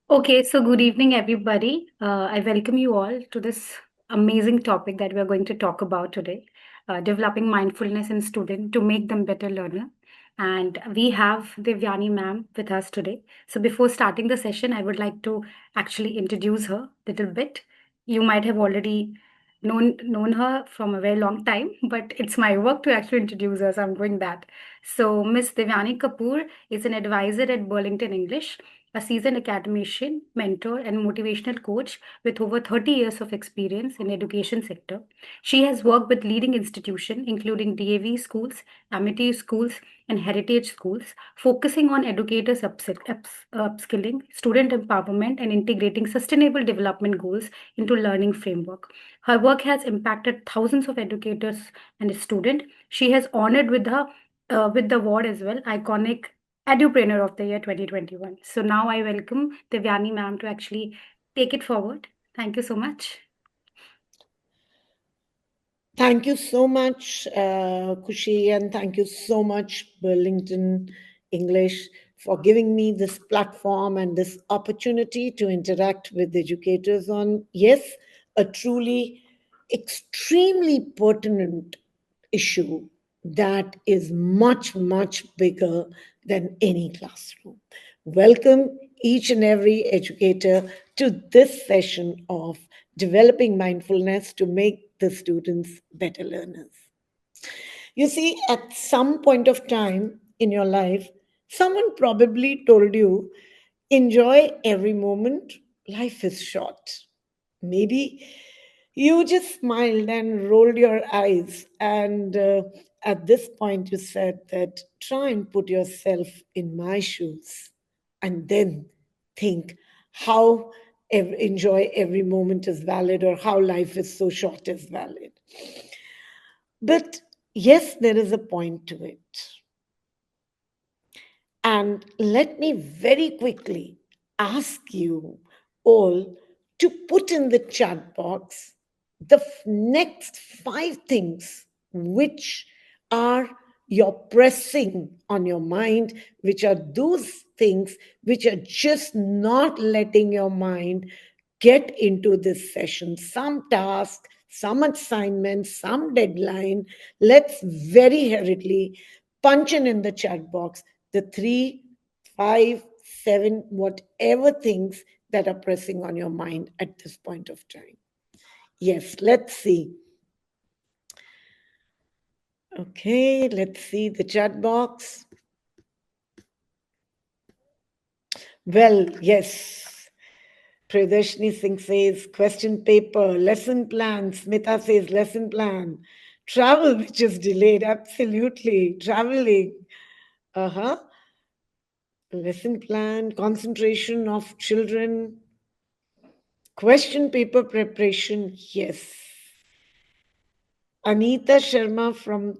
Okay, so good evening, everybody. I welcome you all to this amazing topic that we are going to talk about today, developing mindfulness in students to make them better learner. And we have Devyani ma'am with us today. So before starting the session, I would like to actually introduce her a little bit. You might have already known her from a very long time, but it's my work to actually introduce her, so I'm doing that. So Miss Devyani Kapoor is an advisor at Burlington English, a seasoned academician, mentor, and motivational coach with over 30 years of experience in education sector. She has worked with leading institutions including DAV schools, Amity schools, and heritage schools, focusing on educators' upskilling, student empowerment, and integrating sustainable development goals into learning framework. Her work has impacted thousands of educators and students. She has honored with the award as well, iconic Edupreneur of the Year 2021. So now I welcome Devyani ma'am to actually take it forward. Thank you so much. Thank you so much, Kushi, and thank you so much, Burlington English, for giving me this platform and this opportunity to interact with educators on, yes, a truly extremely pertinent issue that is much, much bigger than any classroom. Welcome each and every educator to this session of developing mindfulness to make the students better learners. You see, at some point of time in your life, someone probably told you, enjoy every moment, life is short. Maybe you just smiled and rolled your eyes, and at this point, you said that try and put yourself in my shoes and then think how enjoy every moment is valid or how life is so short is valid. But yes, there is a point to it. And let me very quickly ask you all to put in the chat box the next five things which are you're pressing on your mind, which are those things which are just not letting your mind get into this session. Some task, some assignment, some deadline. Let's very hurriedly punch in the chat box the three, five, seven, whatever things that are pressing on your mind at this point of time. Yes, let's see. Okay, let's see the chat box. Well, yes. Priyadarshini Singh says question paper, lesson plan. Smita says lesson plan. Travel, which is delayed. Absolutely. Traveling. Uh huh. Lesson plan, concentration of children, question paper preparation. Yes. Anita Sharma from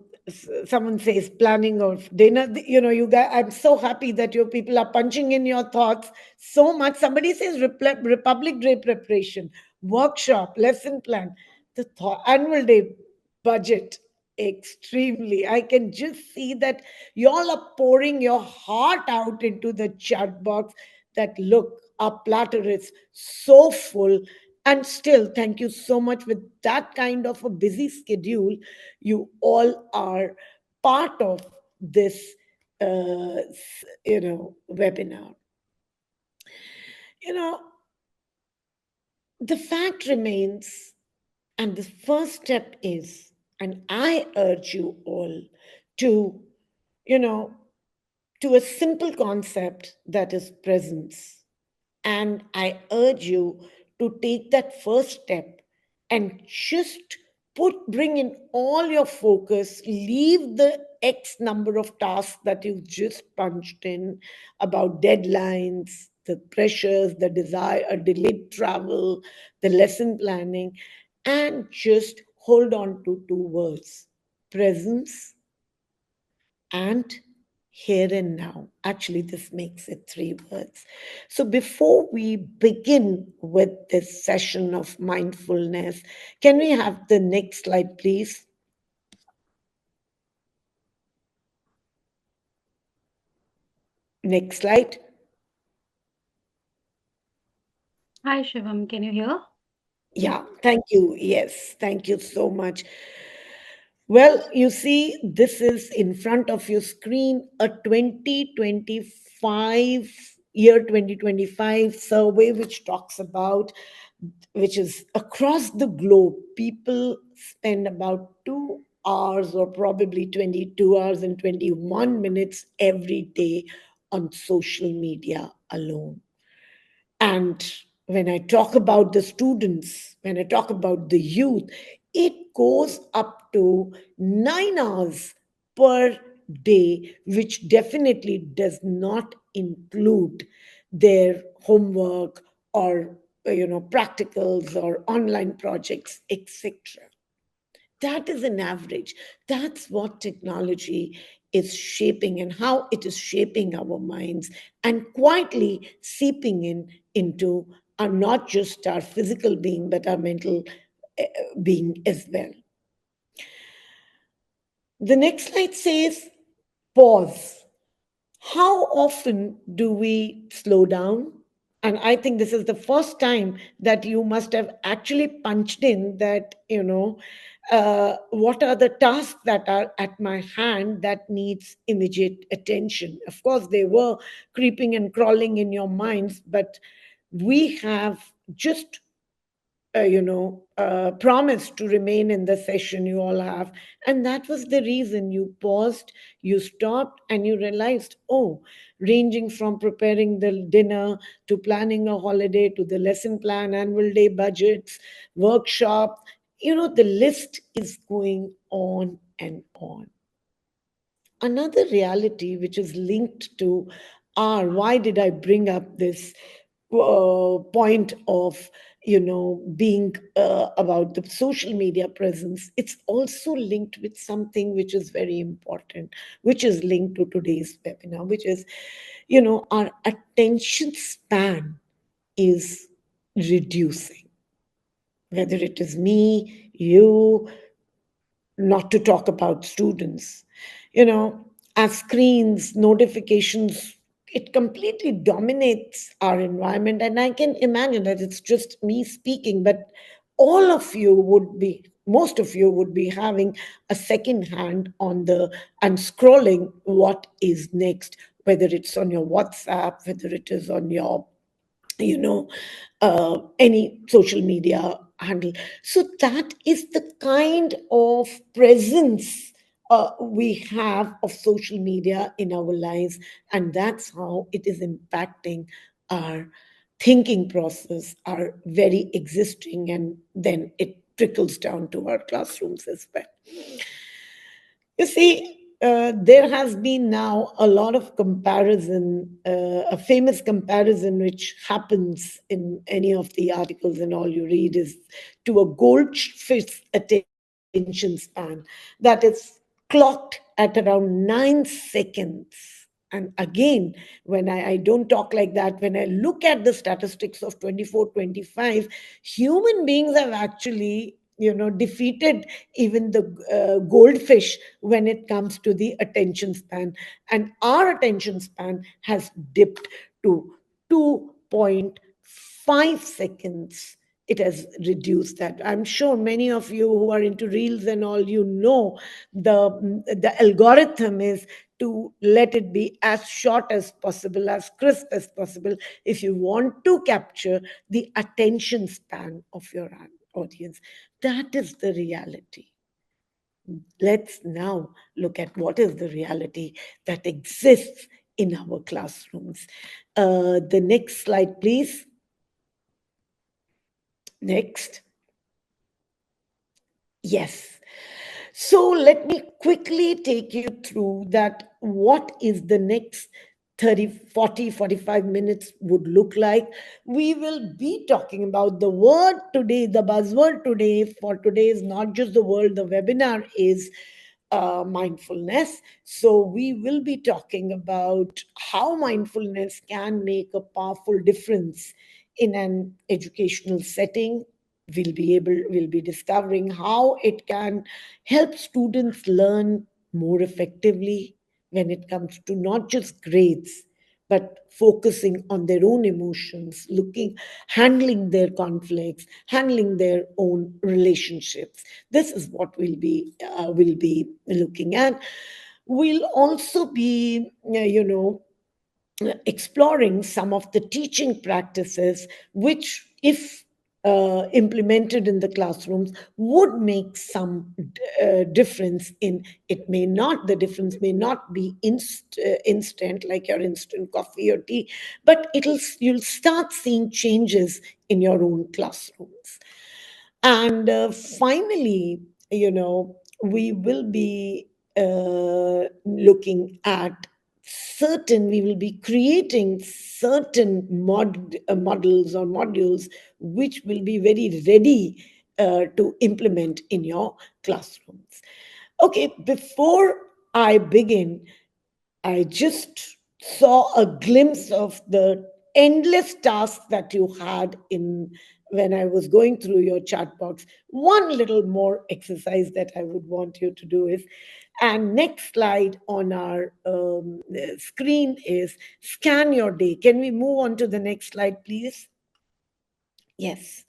someone says planning of dinner. You know, you guys, I'm so happy that your people are punching in your thoughts so much. Somebody says Republic Day preparation, workshop, lesson plan, the annual day budget. Extremely. I can just see that y'all are pouring your heart out into the chat box. That look, our platter is so full, and still, thank you so much. With that kind of a busy schedule, you all are part of this, webinar. You know, the fact remains, and the first step is, and I urge you all to, you know, to a simple concept that is presence. And I urge you to take that first step and just bring in all your focus, leave the X number of tasks that you've just punched in about deadlines, the pressures, the desire, delayed travel, the lesson planning, and just hold on to two words: presence and here and now. Actually, this makes it three words. So, before we begin with this session of mindfulness, can we have the next slide, please? Next slide. Hi, Shivam. Can you hear? Yeah, thank you. Yes, thank you so much. Well, you see, this is in front of your screen a 2025 year 2025 survey which talks about, which is across the globe. People spend about 2 hours or probably 22 hours and 21 minutes every day on social media alone. And when I talk about the students, when I talk about the youth, it goes up to 9 hours per day, which definitely does not include their homework or practicals or online projects, etc. That is an average. That's what technology is shaping and how it is shaping our minds and quietly seeping in into our not just our physical being but our mental being as well. The next slide says pause. How often do we slow down? And I think this is the first time that you must have actually punched in that, what are the tasks that are at my hand that needs immediate attention. Of course, they were creeping and crawling in your minds, but we have just promise to remain in the session you all have. And that was the reason you paused, you stopped, and you realized, oh, ranging from preparing the dinner to planning a holiday to the lesson plan, annual day budgets, workshop, the list is going on and on. Another reality which is linked to our, why did I bring up this point of being about the social media presence, it's also linked with something which is very important, which is linked to today's webinar, which is our attention span is reducing, whether it is me, you, not to talk about students. As screens, notifications, it completely dominates our environment. And I can imagine that it's just me speaking, but all of you would be, most of you would be having a second hand on the and scrolling what is next, whether it's on your WhatsApp, whether it is on your you know any social media handle. So that is the kind of presence we have of social media in our lives, and that's how it is impacting our thinking process, our very existing, and then it trickles down to our classrooms as well. You see, there has been now a lot of comparison, a famous comparison which happens in any of the articles and all you read is to a goldfish attention span that is clocked at around 9 seconds. And again, when I don't talk like that, when I look at the statistics of 24, 25, human beings have actually defeated even the goldfish when it comes to the attention span, and our attention span has dipped to 2.5 seconds. It has reduced that. I'm sure many of you who are into reels and all, the algorithm is to let it be as short as possible, as crisp as possible, if you want to capture the attention span of your audience. That is the reality. Let's now look at what is the reality that exists in our classrooms. The next slide, please. Next. Yes. So let me quickly take you through that what is the next 30, 40, 45 minutes would look like. We will be talking about the word today, the buzzword today for today is not just the world, the webinar is mindfulness. So we will be talking about how mindfulness can make a powerful difference in an educational setting. We'll be discovering how it can help students learn more effectively when it comes to not just grades but focusing on their own emotions, handling their conflicts, handling their own relationships. This is what we'll be looking at. We'll also be, exploring some of the teaching practices which, if implemented in the classrooms, would make some difference. In it may not The difference may not be instant, like your instant coffee or tea, but you'll start seeing changes in your own classrooms. And finally, we will be looking at we will be creating certain models or modules which will be very ready to implement in your classrooms. Okay, before I begin, I just saw a glimpse of the endless tasks that you had in when I was going through your chat box. One little more exercise that I would want you to do is, and next slide on our screen is scan your day. Can we move on to the next slide, please? Yes.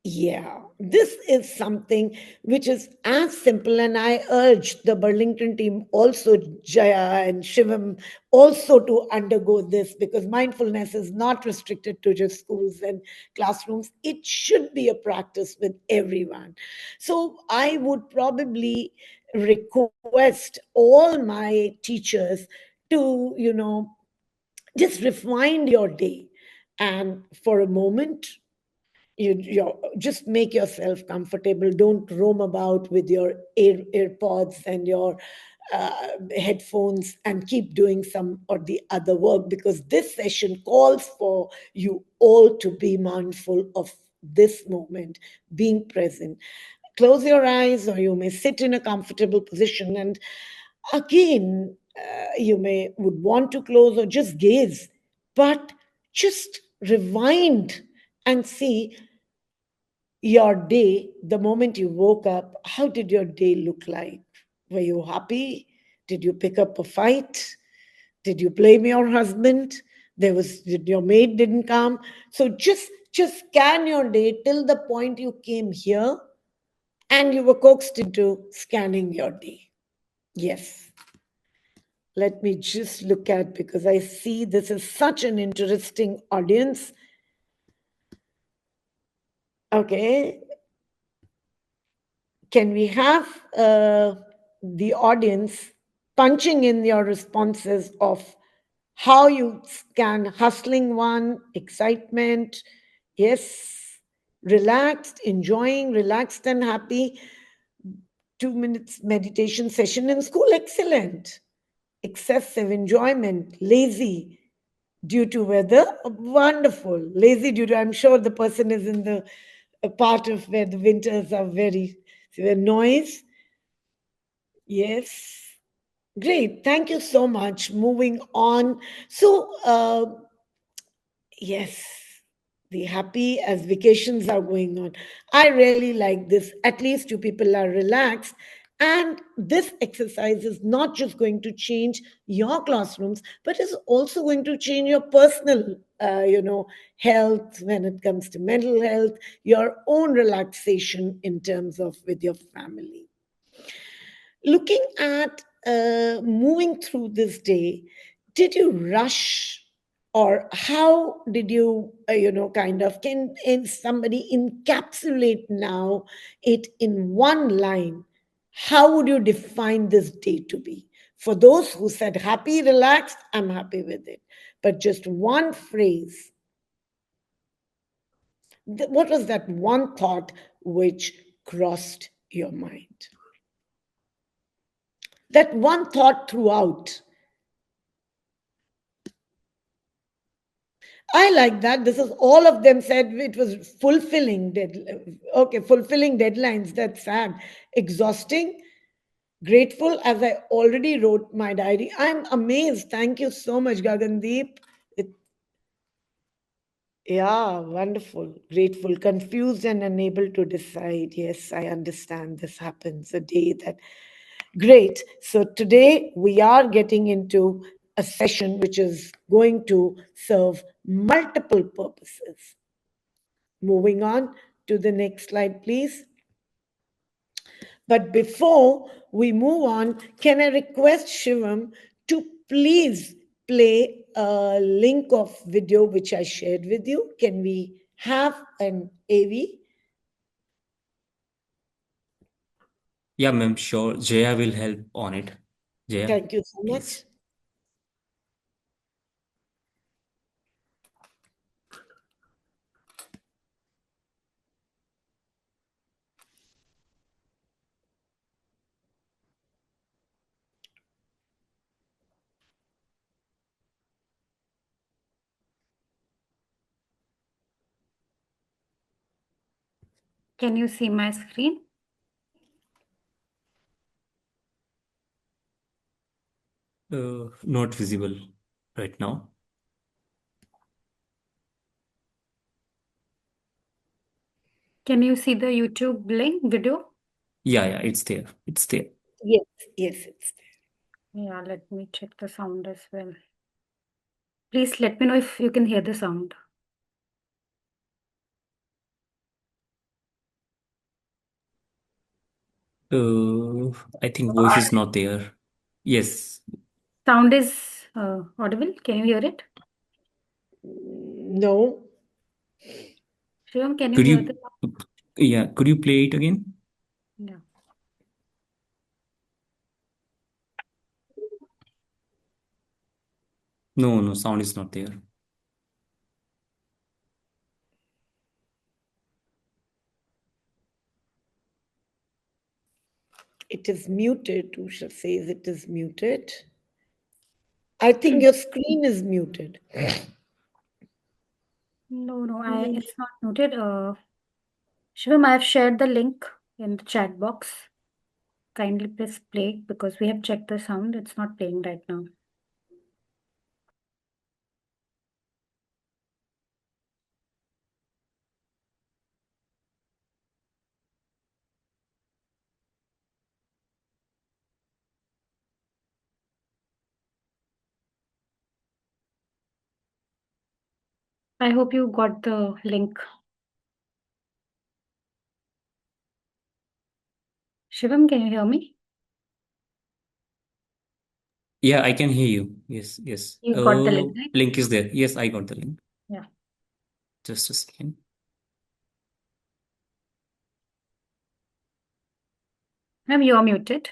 Yeah, this is something which is as simple, and I urge the Burlington team also, Jaya and Shivam, also to undergo this, because mindfulness is not restricted to just schools and classrooms. It should be a practice with everyone. So I would probably request all my teachers to, just refine your day, and for a moment you just make yourself comfortable. Don't roam about with your earpods and your headphones and keep doing some or the other work, because this session calls for you all to be mindful of this moment, being present. Close your eyes, or you may sit in a comfortable position, and again, you may would want to close or just gaze, but just rewind and see your day. The moment you woke up, how did your day look like? Were you happy? Did you pick up a fight? Did you blame your husband? Did your maid didn't come? So just scan your day till the point you came here and you were coaxed into scanning your day. Yes. Let me just look at, because I see this is such an interesting audience. Okay. Can we have the audience punching in your responses of how you scan? Hustling one, excitement, yes, relaxed, enjoying, relaxed and happy. 2 minutes meditation session in school, excellent. Excessive enjoyment, lazy due to weather, wonderful. Lazy due to, I'm sure the person is in the a part of where the winters are very severe. Noise, yes. Great. Thank you so much. Moving on. So, yes, the happy as vacations are going on. I really like this. At least you people are relaxed. And this exercise is not just going to change your classrooms, but is also going to change your personal, health when it comes to mental health, your own relaxation in terms of with your family. Looking at moving through this day, did you rush, or how did you, kind of, can somebody encapsulate now it in one line? How would you define this day to be? For those who said happy, relaxed, I'm happy with it. But just one phrase. What was that one thought which crossed your mind? That one thought throughout. I like that. This is all of them said it was fulfilling. Okay, fulfilling deadlines. That's sad. Exhausting. Grateful, as I already wrote my diary. I'm amazed. Thank you so much, Gagandeep. It, yeah, wonderful. Grateful, confused, and unable to decide. Yes, I understand this happens a day that. Great. So today we are getting into a session which is going to serve multiple purposes. Moving on to the next slide, please. But before we move on, can I request Shivam to please play a link of video which I shared with you? Can we have an AV? Yeah, ma'am, sure. Jaya will help on it. Jaya, Thank you so please. much. Can you see my screen? Not visible right now. Can you see the YouTube link video? Yeah, it's there. It's there. Yes, yes, it's Yeah, let me check the sound as well. Please let me know if you can hear the sound. I think voice is not there. Yes. Sound is audible. Can you hear it? no. Shivam, can you Could hear the you, sound? yeah, could you play it again? Yeah. No, sound is not there. It is muted. Usha says it is muted. I think your screen is muted. No, it's not noted. Shivam, I have shared the link in the chat box. Kindly press play because we have checked the sound. It's not playing right now. I hope you got the link. Shivam, can you hear me? Yeah, I can hear you. Yes. You got the link, right? Link is there. Yes, I got the link. Yeah. Just a second. Ma'am, you are muted.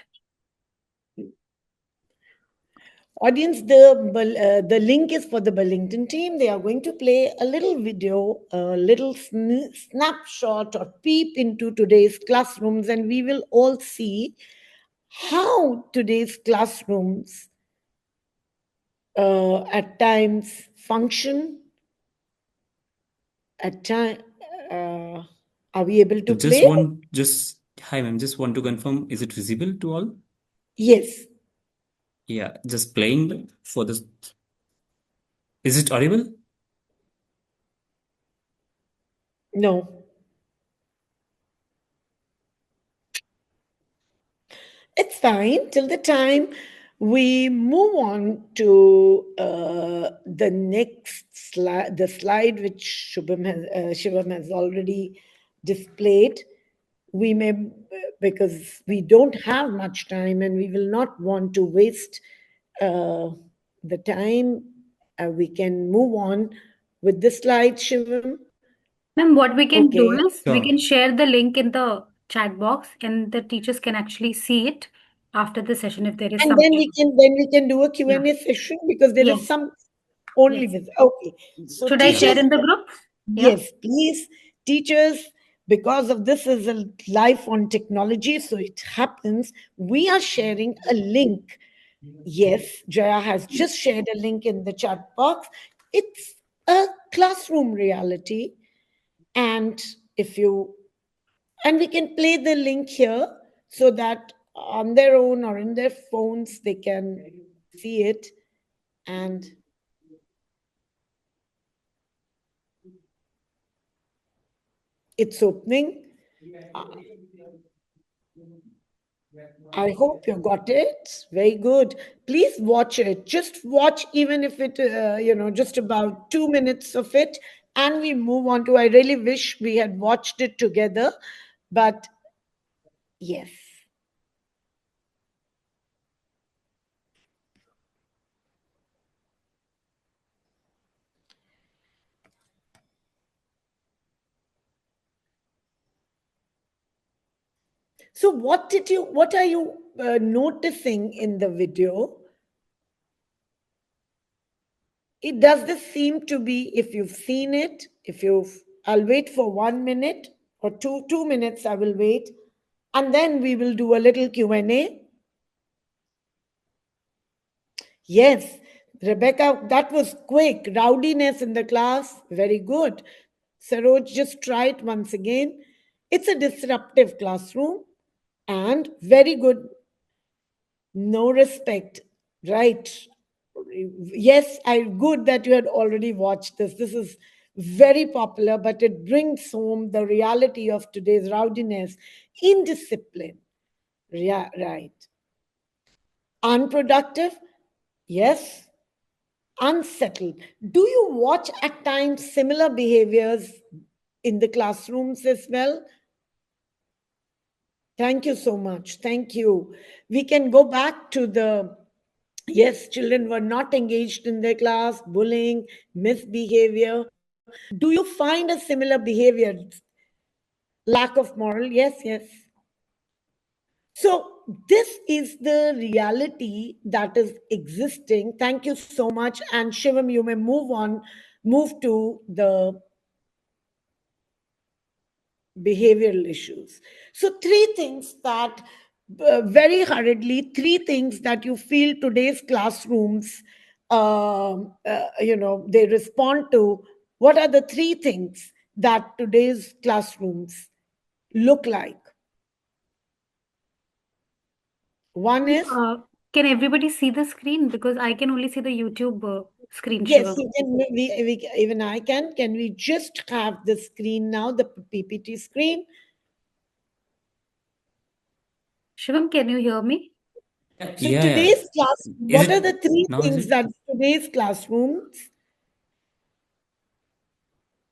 Audience, the link is for the Burlington team. They are going to play a little video, a little snapshot or peep into today's classrooms, and we will all see how today's classrooms at times function. At time, uh, are we able to play? Hi, ma'am. Just want to confirm, is it visible to all? Yes. Yeah, just playing for this. Is it audible? No. It's fine till the time we move on to the next slide, the slide which Shivam has already displayed. We may, because we don't have much time and we will not want to waste uh, the time, we can move on with the slide, Shivam. Ma'am, what we can do Okay. is we Sure. can share the link in the chat box and the teachers can actually see it after the session if there is And some then we issue. can do a Q Yeah. and A session because there is Yes. some only Yes. with. Okay. So Should I Yeah, share teachers, in the group? Yeah. yes, please, teachers, because of this is a life on technology, so it happens. We are sharing a link. Yes, Jaya has just shared a link in the chat box. It's a classroom reality. And if you and we can play the link here so that on their own or in their phones they can see it and it's opening. Uh, I hope you got it. Very good. Please watch it. Just watch, even if it, just about 2 minutes of it, and we move on to. I really wish we had watched it together, but yes. So, what are you noticing in the video? It does this seem to be, if you've seen it, if you've, I'll wait for 1 minute or 2 minutes, I will wait, and then we will do a little Q&A. Yes, Rebecca, that was quick. Rowdiness in the class, very good. Saroj, just try it once again. It's a disruptive classroom and very good. No respect, right? Yes, I good that you had already watched this. This is very popular, but it brings home the reality of today's rowdiness, indiscipline. Yeah, right. Unproductive, yes. Unsettled. Do you watch at times similar behaviors in the classrooms as well? Thank you so much. Thank you. We can go back to the yes, children were not engaged in their class, bullying, misbehavior. Do you find a similar behavior? Lack of moral? Yes, yes. So, this is the reality that is existing. Thank you so much. And Shivam, you may move to the behavioral issues. So, three things that, very hurriedly, three things that you feel today's classrooms, they respond to. What are the three things that today's classrooms look like? One is, Uh, can everybody see the screen? Because I can only see the YouTube screen, yes, Shivam. you can, even I can. Can we just have the screen now, the PPT screen? Shivam, can you hear me? So Yeah, yeah. today's class, Is what are it the three now? Is things it? that today's classrooms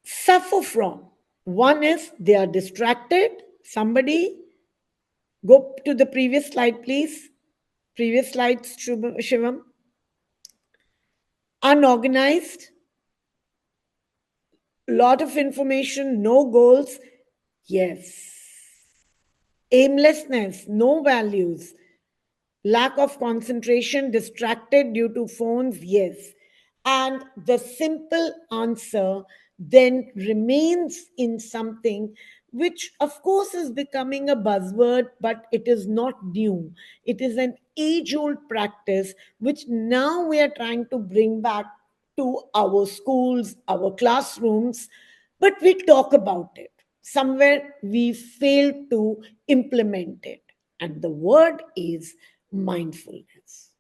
suffer from? One is they are distracted. Somebody go to the previous slide, please. Previous slide, Shivam. Unorganized, lot of information, no goals. Yes. Aimlessness, no values. Lack of concentration, distracted due to phones, yes. And the simple answer then remains in something which, of course, is becoming a buzzword, but it is not new. It is an age old practice which now we are trying to bring back to our schools, our classrooms, but we talk about it. Somewhere we fail to implement it. And the word is mindfulness.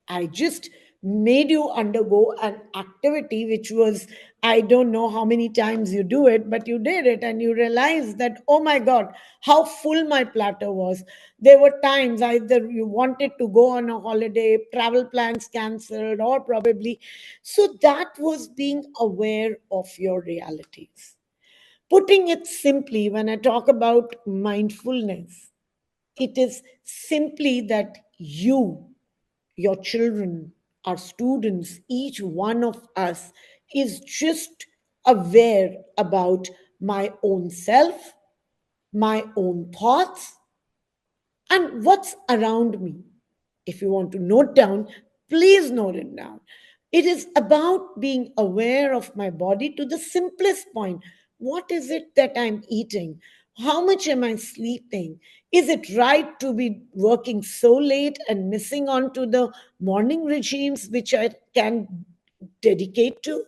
I just made you undergo an activity which was, I don't know how many times you do it, but you did it and you realized that, oh my God, how full my platter was. There were times either you wanted to go on a holiday, travel plans cancelled, or probably. So that was being aware of your realities. Putting it simply, when I talk about mindfulness, it is simply that you, your children, our students, each one of us is just aware about my own self, my own thoughts, and what's around me. If you want to note down, please note it down. It is about being aware of my body to the simplest point. What is it that I'm eating? How much am I sleeping? Is it right to be working so late and missing on to the morning regimes which I can dedicate to?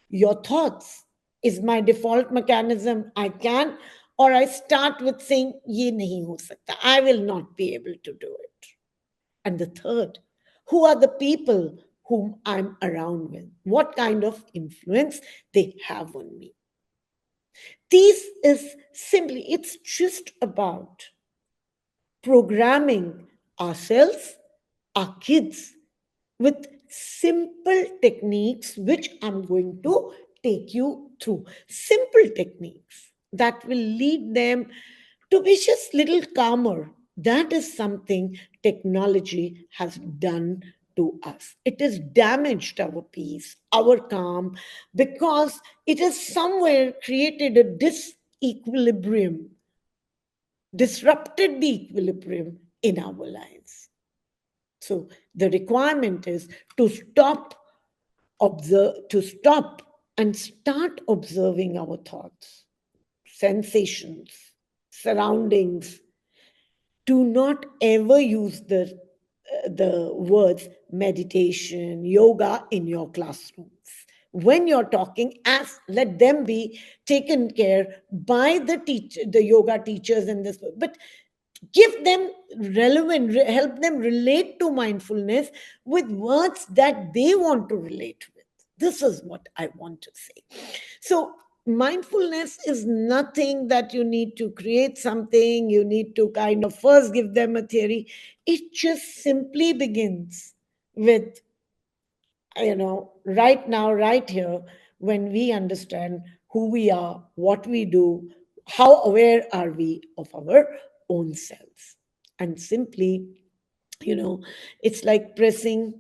Your thoughts is my default mechanism. I can, or I start with saying, ye nahi ho sakta. I will not be able to do it. And the third, who are the people whom I'm around with? What kind of influence they have on me? This is simply, it's just about programming ourselves, our kids, with simple techniques, which I'm going to take you through. Simple techniques that will lead them to be just little calmer. That is something technology has done to us. It has damaged our peace, our calm, because it has somewhere created a disequilibrium, disrupted the equilibrium in our lives. So the requirement is to stop and start observing our thoughts, sensations, surroundings. Do not ever use the words meditation, yoga in your classrooms. When you're talking, ask, let them be taken care by the teacher, the yoga teachers in this. But give them help them relate to mindfulness with words that they want to relate with. This is what I want to say. So mindfulness is nothing that you need to create something, you need to kind of first give them a theory. It just simply begins with, right now, right here, when we understand who we are, what we do, how aware are we of our own selves. And simply, you know, it's like pressing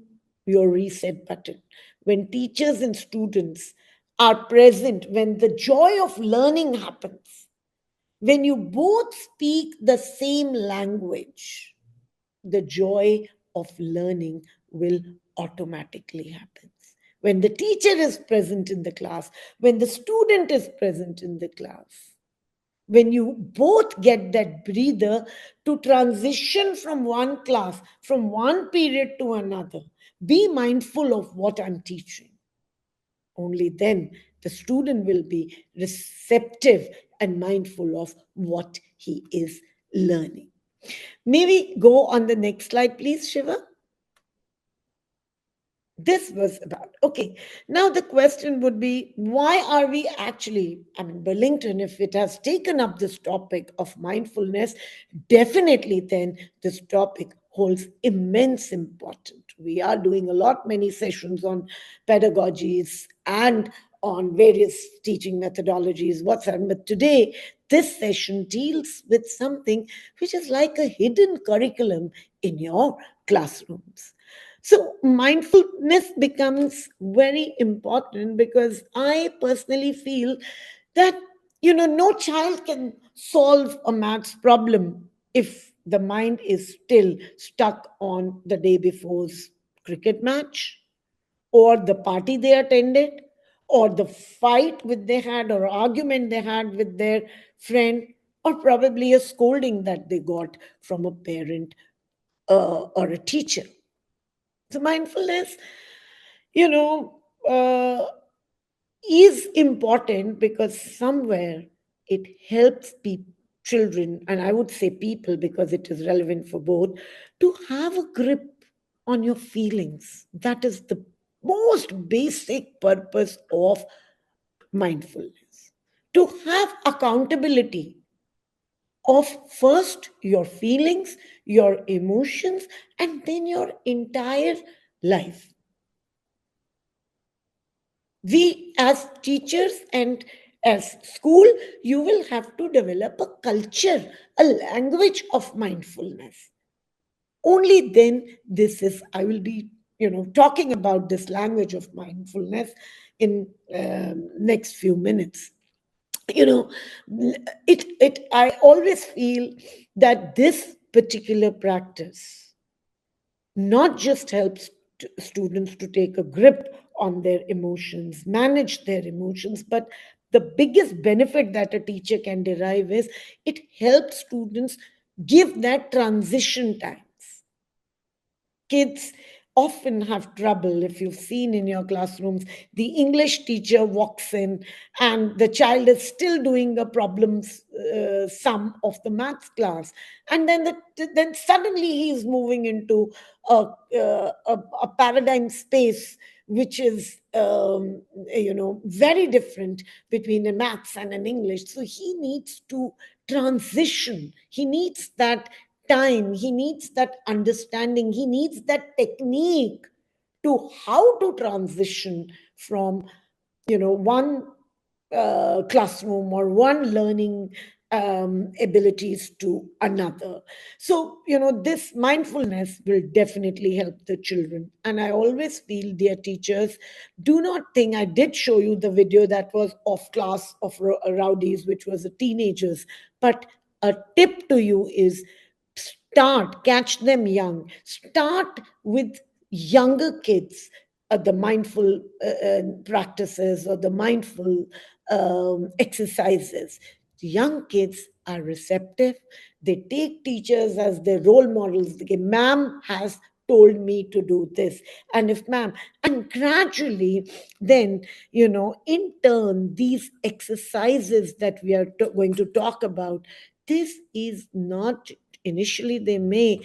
your reset button. When teachers and students are present, when the joy of learning happens, when you both speak the same language, the joy of learning will automatically happen. When the teacher is present in the class, when the student is present in the class, when you both get that breather to transition from one class, from one period to another, be mindful of what I'm teaching. Only then the student will be receptive and mindful of what he is learning. Maybe go on the next slide, please, Shiva. This was about. Okay. Now the question would be, why are we actually, I mean, Burlington, if it has taken up this topic of mindfulness, definitely then this topic holds immense importance. We are doing a lot, many sessions on pedagogies and on various teaching methodologies, whatsoever. But today, this session deals with something which is like a hidden curriculum in your classrooms. So mindfulness becomes very important because I personally feel that, no child can solve a maths problem if the mind is still stuck on the day before's cricket match, or the party they attended, or the fight which they had, or argument they had with their friend, or probably a scolding that they got from a parent or a teacher. So mindfulness, you know, uh, is important because somewhere it helps people, children, and I would say people because it is relevant for both, to have a grip on your feelings. That is the most basic purpose of mindfulness. To have accountability of first your feelings, your emotions, and then your entire life. We as teachers and as school, you will have to develop a culture, a language of mindfulness. Only then this is, I will be, talking about this language of mindfulness in next few minutes. you know I always feel that this particular practice not just helps students to take a grip on their emotions, manage their emotions, but the biggest benefit that a teacher can derive is it helps students give that transition times. Kids often have trouble. If you've seen in your classrooms, the English teacher walks in and the child is still doing a problem sum of the maths class, and then suddenly he's moving into a paradigm space which is very different between a maths and an English. So he needs to transition, he needs that time, he needs that understanding, he needs that technique to how to transition from one classroom or one learning abilities to another. So this mindfulness will definitely help the children. And I always feel, dear teachers, do not think, I did show you the video that was off class of rowdies, which was the teenagers, but a tip to you is, catch them young, start with younger kids, the mindful practices or the mindful exercises. Young kids are receptive. They take teachers as their role models. Okay, ma'am has told me to do this. And if ma'am, and gradually, then, in turn, these exercises that we are going to talk about, this is not, initially, they may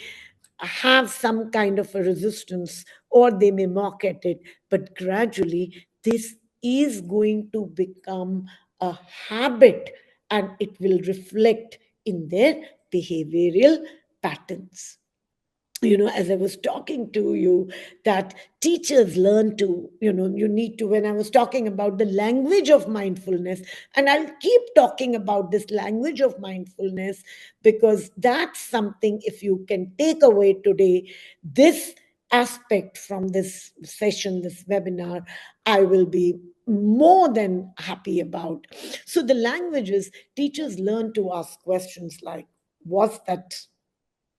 have some kind of a resistance or they may mock at it, but gradually this is going to become a habit and it will reflect in their behavioral patterns. As I was talking to you, that teachers learn to, you need to, when I was talking about the language of mindfulness, and I'll keep talking about this language of mindfulness, because that's something, if you can take away today this aspect from this session, this webinar, I will be more than happy about. So the languages, teachers learn to ask questions like, was that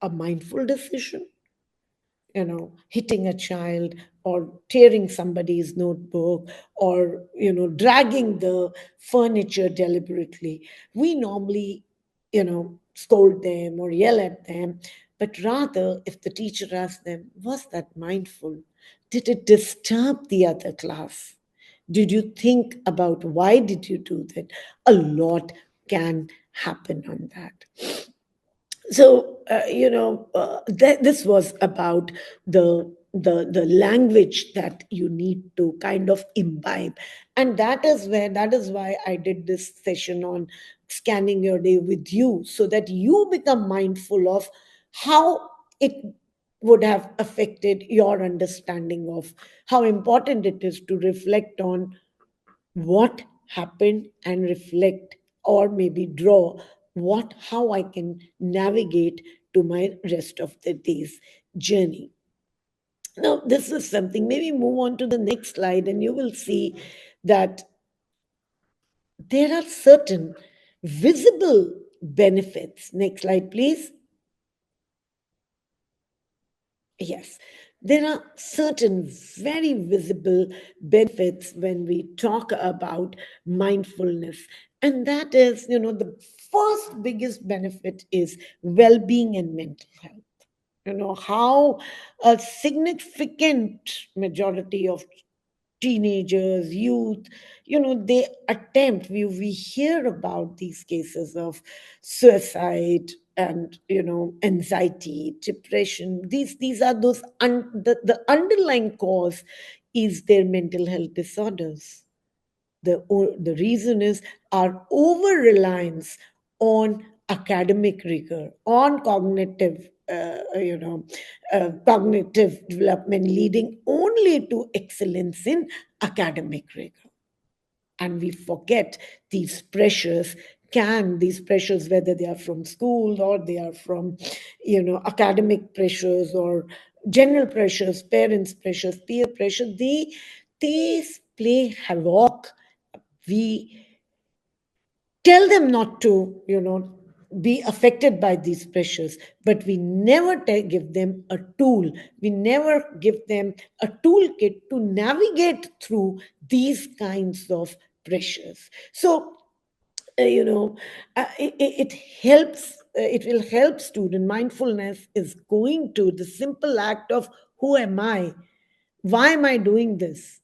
a mindful decision? Hitting a child or tearing somebody's notebook, or dragging the furniture deliberately. We normally scold them or yell at them, but rather, if the teacher asks them, was that mindful? Did it disturb the other class? Did you think about why did you do that? A lot can happen on that. So this was about the language that you need to kind of imbibe, and that is why I did this session on scanning your day with you, so that you become mindful of how it would have affected your understanding of how important it is to reflect on what happened and reflect, or maybe draw what how I can navigate to my rest of the day's journey. Now, this is something, maybe move on to the next slide and you will see that there are certain visible benefits. Next slide, please. Yes, there are certain very visible benefits when we talk about mindfulness. And that is, the first biggest benefit is well being and mental health. How a significant majority of teenagers, youth, they attempt, we hear about these cases of suicide and anxiety, depression. These are those the underlying cause is their mental health disorders. The reason is our over reliance on academic rigor, on cognitive development, leading only to excellence in academic rigor. And we forget these pressures, whether they are from school or they are from academic pressures or general pressures, parents pressures, peer pressure, they play havoc. We tell them not to be affected by these pressures, but we never give them a tool, we never give them a toolkit to navigate through these kinds of pressures. So it helps, it will help student. Mindfulness is going to the simple act of, who am I, why am I doing this,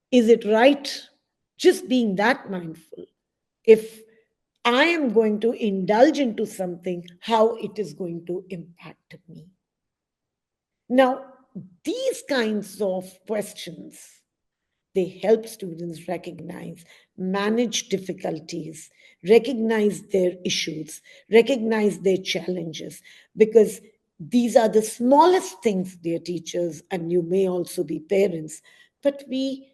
is it right? Just being that mindful. If I am going to indulge into something, how it is going to impact me. Now, these kinds of questions, they help students recognize manage difficulties, recognize their issues, recognize their challenges, because these are the smallest things, dear teachers, and you may also be parents, but we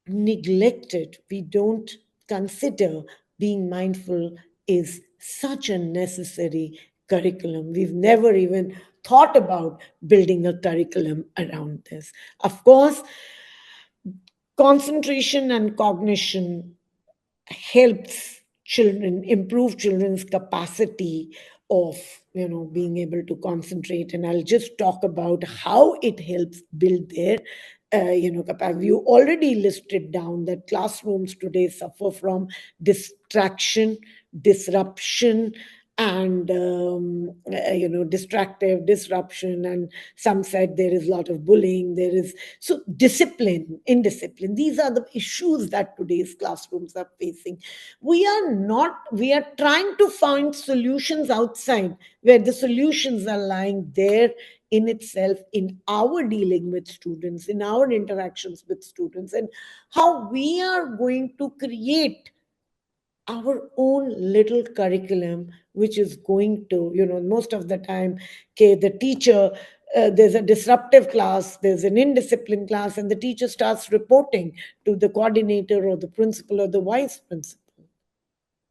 neglect it. We don't consider being mindful is such a necessary curriculum. We've never even thought about building a curriculum around this. Of course, concentration and cognition helps children improve children's capacity of being able to concentrate, and I'll just talk about how it helps build their capacity. You already listed down that classrooms today suffer from distraction, disruption, and distractive disruption, and some said there is a lot of bullying, there is so discipline, indiscipline. These are the issues that today's classrooms are facing. We are trying to find solutions outside, where the solutions are lying there in itself, in our dealing with students, in our interactions with students, and how we are going to create our own little curriculum, which is going to, most of the time, okay, the teacher, there's a disruptive class, there's an indisciplined class, and the teacher starts reporting to the coordinator or the principal or the vice principal.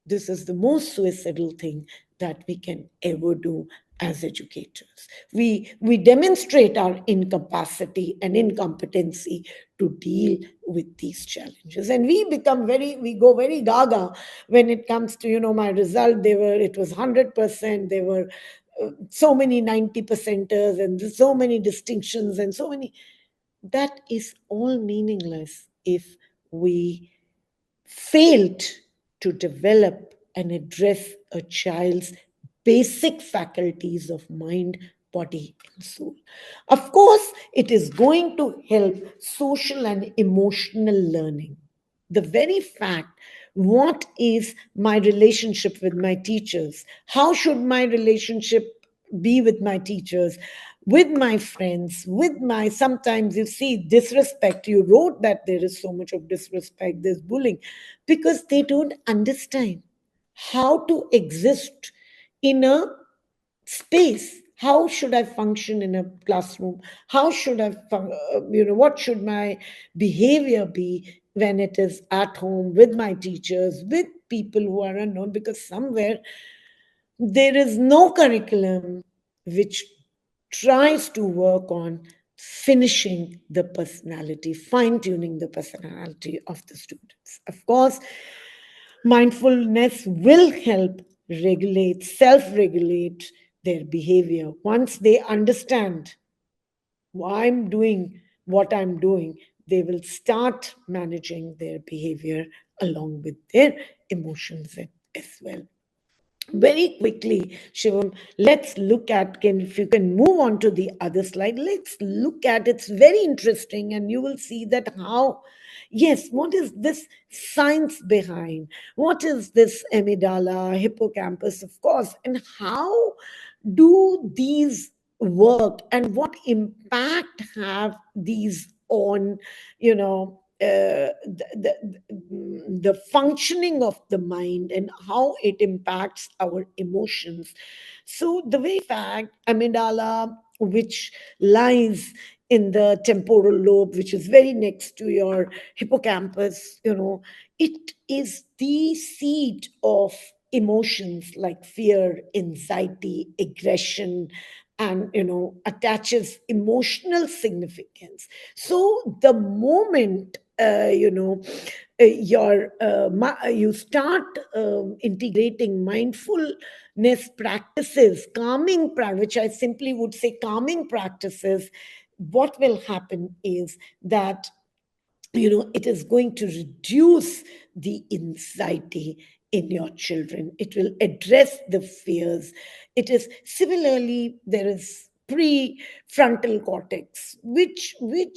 This is the most suicidal thing that we can ever do as educators. We demonstrate our incapacity and incompetency to deal with these challenges, and we go very gaga when it comes to, my result. It was 100%. There were so many 90 percenters and so many distinctions and so many. That is all meaningless if we failed to develop and address a child's basic faculties of mind, body, and soul. Of course, it is going to help social and emotional learning. The very fact, what is my relationship with my teachers? How should my relationship be with my teachers, with my friends, with my, sometimes you see disrespect. You wrote that there is so much of disrespect, there's bullying, because they don't understand how to exist in a space. How should I function in a classroom? How should what should my behavior be when it is at home, with my teachers, with people who are unknown? Because somewhere there is no curriculum which tries to work on finishing the personality, fine tuning the personality of the students. Of course, mindfulness will help regulate, self regulate their behavior. Once they understand why I'm doing what I'm doing, they will start managing their behavior along with their emotions as well. Very quickly, Shivam, let's look at, if you can move on to the other slide, let's look at, it's very interesting, and you will see that how, yes, what is this science behind? What is this amygdala, hippocampus, of course, and how do these work, and what impact have these on, the functioning of the mind, and how it impacts our emotions. So the very fact, amygdala, which lies in the temporal lobe, which is very next to your hippocampus, it is the seat of emotions like fear, anxiety, aggression, and attaches emotional significance. So the moment you start integrating mindfulness practices, which I simply would say calming practices, what will happen is that it is going to reduce the anxiety in your children. It will address the fears. It is similarly, there is prefrontal cortex, which will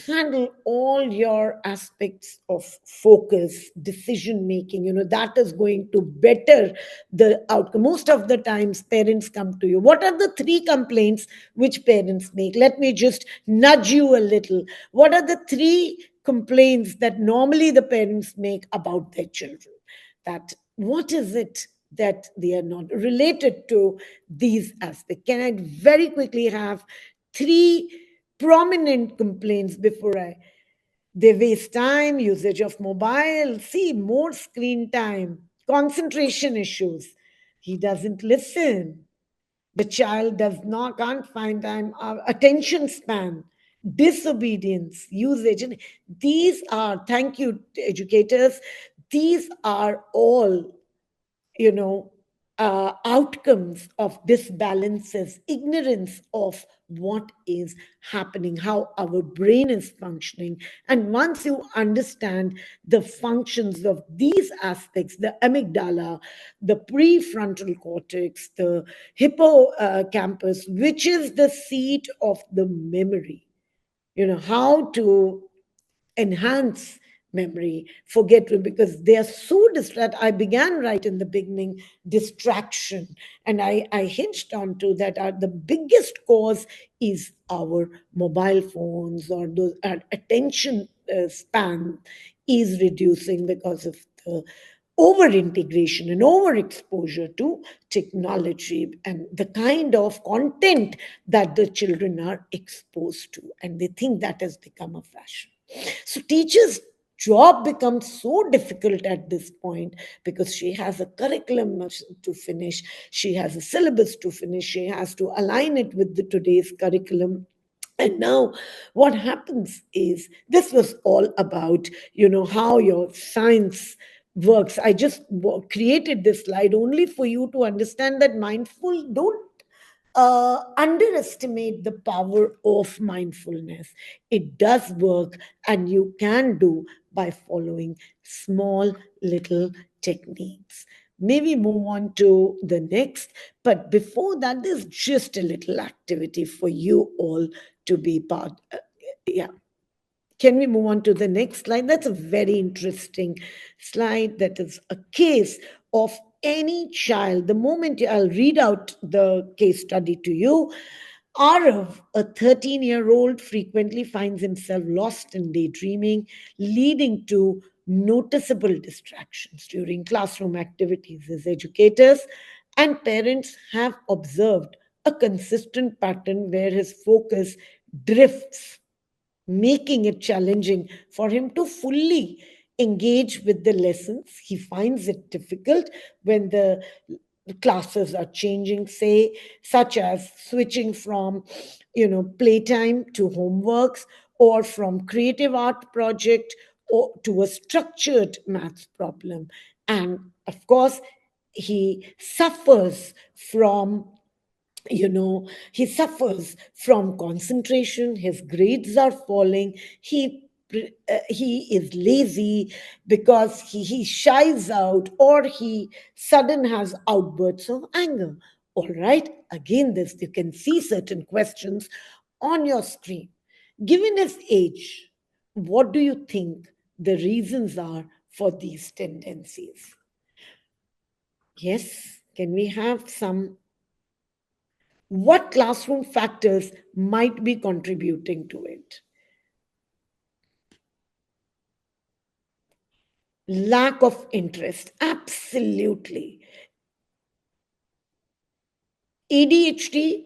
handle all your aspects of focus, decision making. That is going to better the outcome. Most of the times parents come to you, what are the three complaints which parents make? Let me just nudge you a little. What are the three complaints that normally the parents make about their children. That what is it that they are not related to these aspects? Can I very quickly have three prominent complaints before I? They waste time, usage of mobile, see more screen time, concentration issues. He doesn't listen. The child does not can't find time, attention span, disobedience, usage. And these are, thank you, educators, these are all, you know, outcomes of disbalances, ignorance of what is happening, how our brain is functioning. And once you understand the functions of these aspects, the amygdala, the prefrontal cortex, the hippocampus, which is the seat of the memory, how to enhance memory, forget, because they are so distracted. I began right in the beginning, distraction, and I hinged on to that. The biggest cause is our mobile phones, or those attention span is reducing because of the over integration and over exposure to technology and the kind of content that the children are exposed to, and they think that has become a fashion. So teachers job becomes so difficult at this point, because she has a curriculum to finish, she has a syllabus to finish, she has to align it with the today's curriculum. And now what happens is, this was all about, how your science works. I just created this slide only for you to understand that mindful don't underestimate the power of mindfulness. It does work, and you can do by following small little techniques. Maybe move on to the next, but before that, there's just a little activity for you all to be part. Yeah. Can we move on to the next slide? That's a very interesting slide. That is a case of any child. The moment I'll read out the case study to you, Arav, a 13-year-old, frequently finds himself lost in daydreaming, leading to noticeable distractions during classroom activities. His educators and parents have observed a consistent pattern where his focus drifts, making it challenging for him to fully engage with the lessons. He finds it difficult when the classes are changing, say, such as switching from, playtime to homeworks, or from creative art project or to a structured maths problem. And of course, he suffers from he suffers from concentration, his grades are falling, he is lazy because he shies out, or he sudden has outbursts of anger. All right, again, this you can see certain questions on your screen. Given his age, what do you think the reasons are for these tendencies? Yes, can we have some? What classroom factors might be contributing to it? Lack of interest, absolutely. ADHD,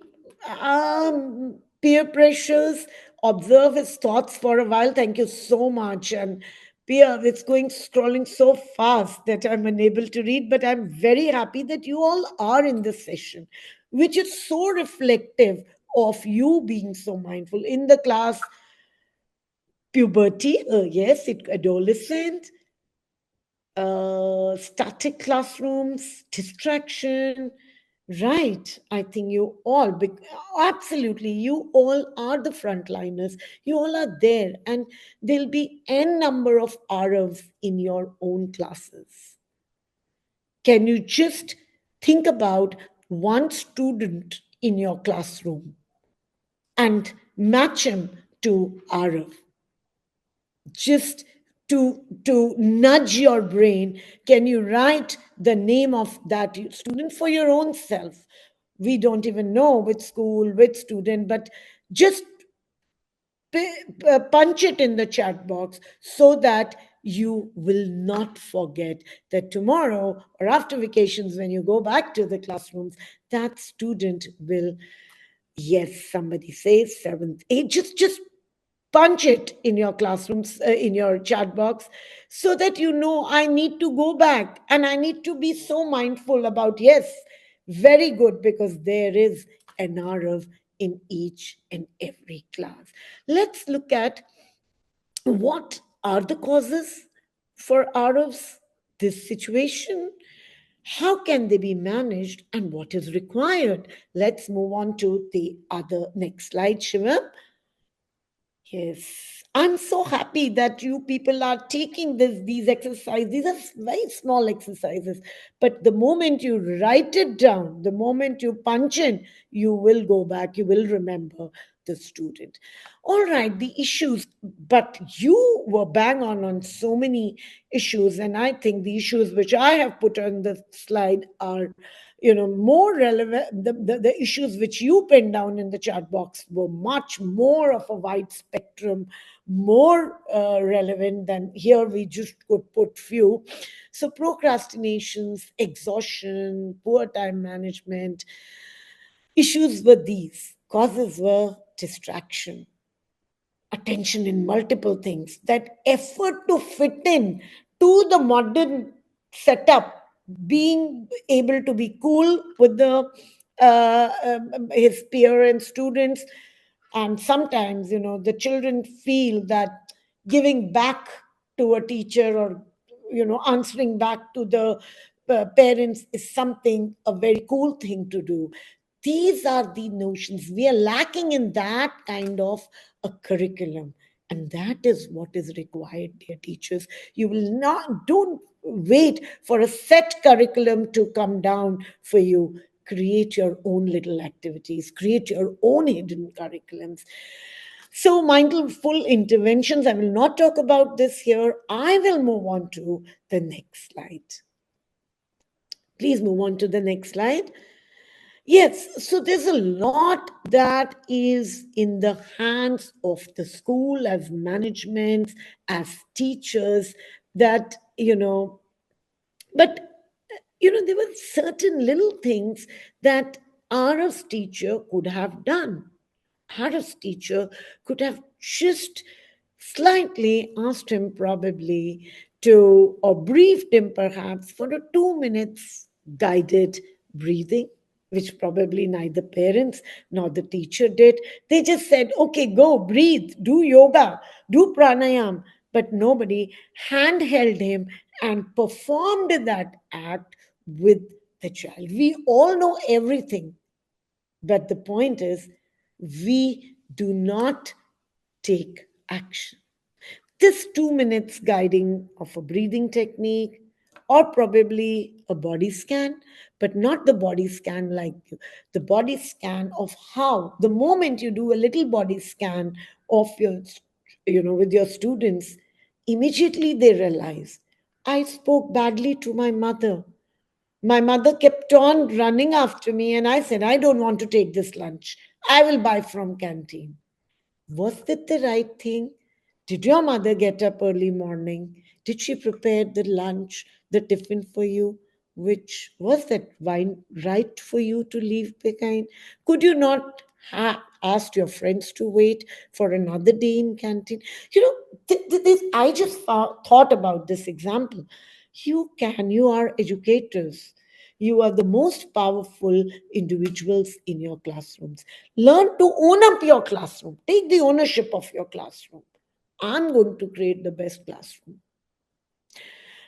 peer pressures, observe his thoughts for a while. Thank you so much. And peer, it's going scrolling so fast that I'm unable to read, but I'm very happy that you all are in this session, which is so reflective of you being so mindful in the class. Puberty, yes, adolescent, static classrooms, distraction. Right. I think you all, absolutely, you all are the frontliners. You all are there, and there'll be n number of Arabs in your own classes. Can you just think about one student in your classroom and match him to Arab? Just to nudge your brain, can you write the name of that student for your own self? We don't even know which school, which student, but just punch it in the chat box so that you will not forget that tomorrow or after vacations, when you go back to the classrooms, that student will, yes, somebody says seventh, eighth, just punch it in your classrooms, in your chat box, so that you know I need to go back and I need to be so mindful about, yes, very good, because there is an arav in each and every class. Let's look at what are the causes for aravs, this situation, how can they be managed, and what is required. Let's move on to the other next slide, Shiva. Yes, I'm so happy that you people are taking these exercises. These are very small exercises, but the moment you write it down, the moment you punch in, you will go back, you will remember the student. All right, the issues, but you were bang on so many issues, and I think the issues which I have put on the slide are, more relevant. The issues which you pinned down in the chat box were much more of a wide spectrum, more relevant than here. We just could put few. So procrastinations, exhaustion, poor time management. Issues were these. Causes were distraction, attention in multiple things, that effort to fit in to the modern setup, being able to be cool with the his peer and students. And sometimes, the children feel that giving back to a teacher, or answering back to the parents, is something, a very cool thing to do. These are the notions we are lacking in, that kind of a curriculum. And that is what is required, dear teachers. You will not, don't wait for a set curriculum to come down for you. Create your own little activities, create your own hidden curriculums. So, mindful interventions, I will not talk about this here. I will move on to the next slide. Please move on to the next slide. Yes, so there's a lot that is in the hands of the school as management, as teachers, that, but, there were certain little things that our teacher could have done. Hara's teacher could have just slightly asked him, probably, to, or briefed him perhaps for a 2 minutes guided breathing, which probably neither parents nor the teacher did. They just said, okay, go breathe, do yoga, do pranayam. But nobody handheld him and performed that act with the child. We all know everything, but the point is, we do not take action. This 2 minutes guiding of a breathing technique, or probably a body scan, but not the body scan like you, the body scan of how, the moment you do a little body scan of your, with your students, immediately they realize, I spoke badly to my mother. My mother kept on running after me, and I said, I don't want to take this lunch. I will buy from canteen. Was that the right thing? Did your mother get up early morning? Did she prepare the lunch, the tiffin for you? Which was that wine right for you to leave behind? Could you not asked your friends to wait for another day in canteen? I just thought about this example. You are educators. You are the most powerful individuals in your classrooms. Learn to own up your classroom. Take the ownership of your classroom. I'm going to create the best classroom.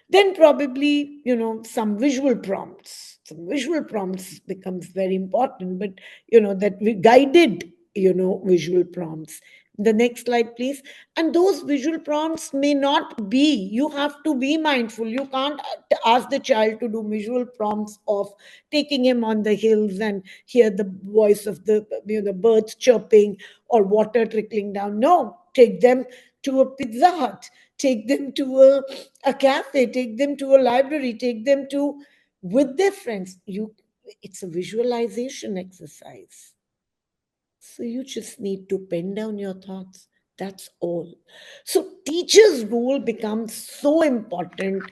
Then probably, some visual prompts becomes very important, but that we guided, visual prompts. The next slide, please. And those visual prompts may not be, you have to be mindful. You can't ask the child to do visual prompts of taking him on the hills and hear the voice of the, birds chirping or water trickling down. No, take them to a Pizza Hut, take them to a cafe, take them to a library, take them to, with their friends. It's a visualization exercise. So you just need to pen down your thoughts. That's all. So teachers' role becomes so important,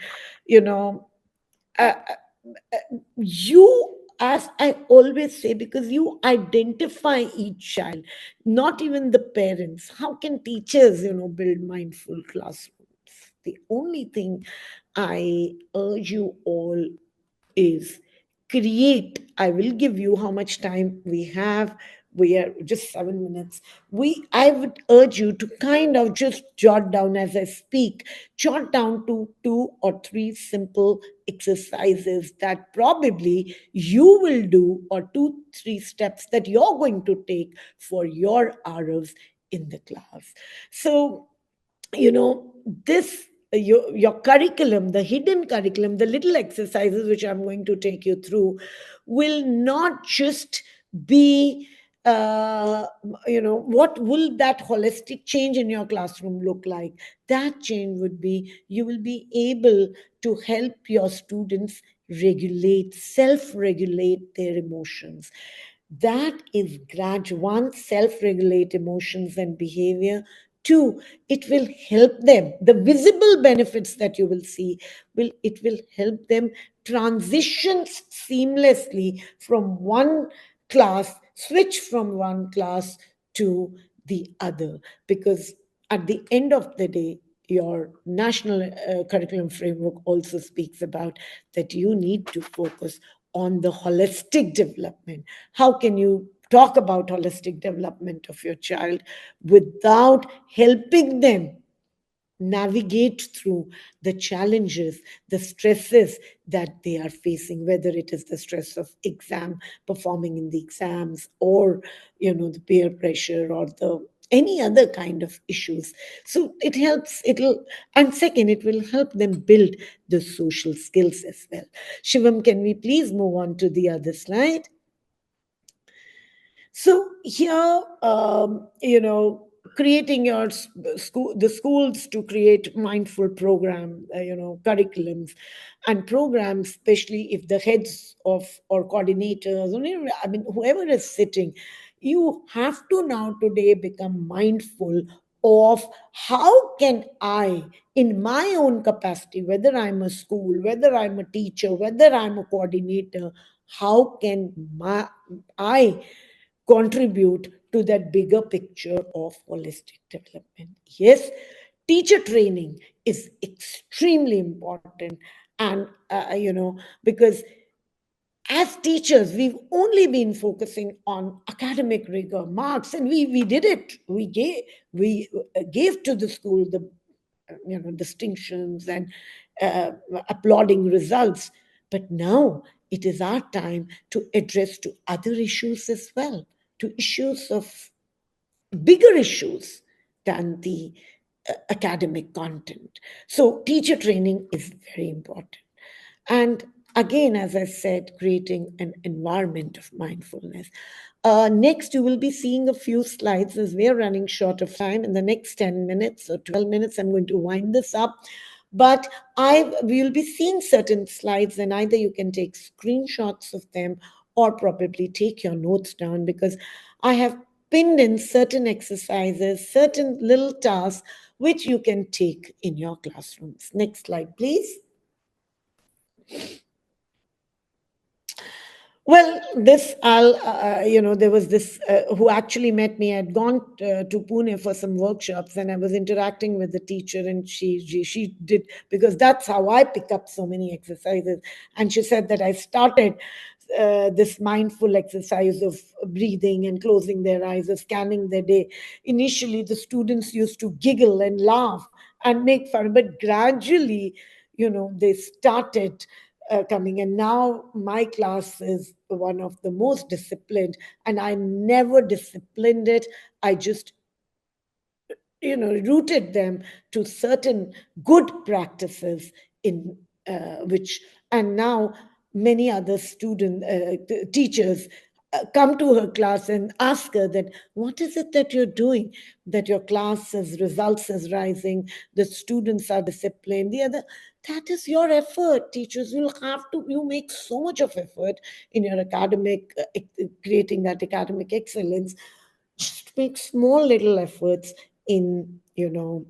you know. Uh, you, as I always say, because you identify each child, not even the parents. How can teachers, build mindful classrooms? The only thing I urge you all is create. I will give you how much time we have. We are just 7 minutes. I would urge you to kind of just jot down as I speak, jot down to two or three simple exercises that probably you will do, or two, three steps that you're going to take for your hours in the class. So, this your curriculum, the hidden curriculum, the little exercises which I'm going to take you through, will not just be what will that holistic change in your classroom look like? That change would be, you will be able to help your students regulate, self regulate their emotions. That is gradual. One, self regulate emotions and behavior. Two, it will help them. The visible benefits that you will see, will help them transition seamlessly from one class, switch from one class to the other. Because at the end of the day, your national curriculum framework also speaks about that you need to focus on the holistic development. How can you talk about holistic development of your child without helping them navigate through the challenges, the stresses that they are facing, whether it is the stress of exam, performing in the exams, or the peer pressure, or the any other kind of issues. So it helps, it'll and second, it will help them build the social skills as well. Shivam, can we please move on to the other slide? So here, creating your school, the schools to create mindful program, curriculums and programs, especially if the heads of or coordinators, or I mean, whoever is sitting, you have to now today become mindful of how can I, in my own capacity, whether I'm a school, whether I'm a teacher, whether I'm a coordinator, how can I contribute to that bigger picture of holistic development. Yes, teacher training is extremely important. And, because as teachers, we've only been focusing on academic rigor, marks, and we did it. We gave to the school the distinctions and uh, applauding results. But now it is our time to address to other issues as well, to issues of bigger issues than the academic content. So teacher training is very important. And again, as I said, creating an environment of mindfulness. Next, you will be seeing a few slides as we are running short of time. In the next 10 minutes or 12 minutes, I'm going to wind this up. But I will be seeing certain slides, and either you can take screenshots of them or probably take your notes down, because I have pinned in certain exercises, certain little tasks which you can take in your classrooms. Next slide, please. Well, this there was this who actually met me. I'd gone to Pune for some workshops, and I was interacting with the teacher, and she did, because that's how I pick up so many exercises. And she said that I started this mindful exercise of breathing and closing their eyes, or scanning their day. Initially, the students used to giggle and laugh and make fun, but gradually, they started coming. And now my class is one of the most disciplined, and I never disciplined it. I just rooted them to certain good practices in which, and now many other teachers come to her class and ask her that, what is it that you're doing, that your class's results is rising, the students are disciplined, the other, that is your effort. Teachers will have to, you make so much of effort in your academic creating that academic excellence. Just make small little efforts in, your